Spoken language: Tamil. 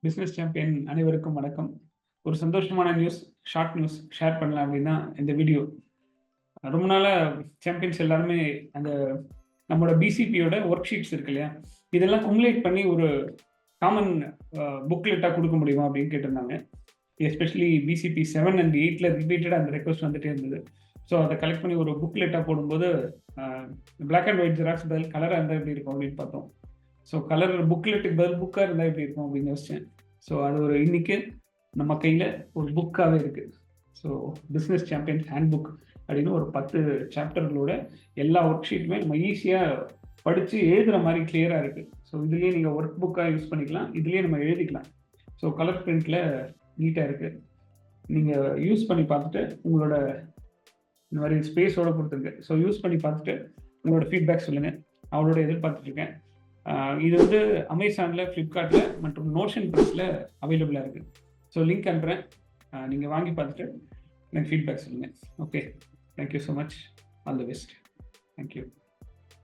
பிசினஸ் சாம்பியன் அனைவருக்கும் வணக்கம். ஒரு சந்தோஷமான நியூஸ், ஷார்ட் நியூஸ் ஷேர் பண்ணலாம் அப்படின்னு தான் இந்த வீடியோ. ரொம்ப நாளா சாம்பியன்ஸ் எல்லாருமே அந்த நம்மளோட பிசிபியோட ஒர்க் ஷீட்ஸ் இருக்கு இல்லையா? இதெல்லாம் குமுலேட் பண்ணி ஒரு காமன் புக்லெட்டா குடுக்க முடியுமா அப்படின்னு கேட்டிருந்தாங்க. எஸ்பெஷலி பிசிபி 7 அண்ட் 8ல ரிப்பீட்டடா அந்த ரெக்வெஸ்ட் வந்துட்டே இருந்தது. ஸோ அத கலெக்ட் பண்ணி ஒரு புக்லெட்டா போடும்போது, பிளாக் அண்ட் ஒயிட் ஜெராக்ஸ் பதில் கலரா இருந்தா எப்படி இருக்கும் அப்படின்னு பார்த்தோம். ஸோ கலர் புக்லெட்டுக்கு பதில் புக்கா இருந்தா எப்படி இருக்கும் அப்படின்னு யோசிச்சேன். ஸோ அது ஒரு இன்னைக்கு நம்ம கையில ஒரு புக்காவே இருக்கு. So business champions hand book அப்படின்னு ஒரு 10 சாப்டர்களோட எல்லா ஒர்க் ஷீட்டுமே நம்ம ஈஸியா படிச்சு எழுதுற மாதிரி கிளியரா இருக்கு. ஸோ இதுலயே நீங்க ஒர்க் புக்கா யூஸ் பண்ணிக்கலாம். இதுலயே நம்ம எழுதிக்கலாம். ஸோ கலர் பிரிண்ட்ல நீட்டா இருக்கு. நீங்க யூஸ் பண்ணி பார்த்துட்டு உங்களோட இந்த மாதிரி ஸ்பேஸோட கொடுத்துருக்கு. ஸோ யூஸ் பண்ணி பார்த்துட்டு உங்களோட ஃபீட்பேக் சொல்லுங்க. அவளோட எதிர்பார்த்துட்டு இருக்கேன். இது வந்து அமேசான்ல, ஃப்ளிப்கார்ட்ல மற்றும் நோஷன் ப்ரெஸ்ல அவைலபிளா இருக்கு. ஸோ லிங்க் அனுப்புறேன். நீங்க வாங்கி பார்த்துட்டு எனக்கு ஃபீட்பேக் சொல்லுங்க. Okay. Thank you so much. All the best. Thank you.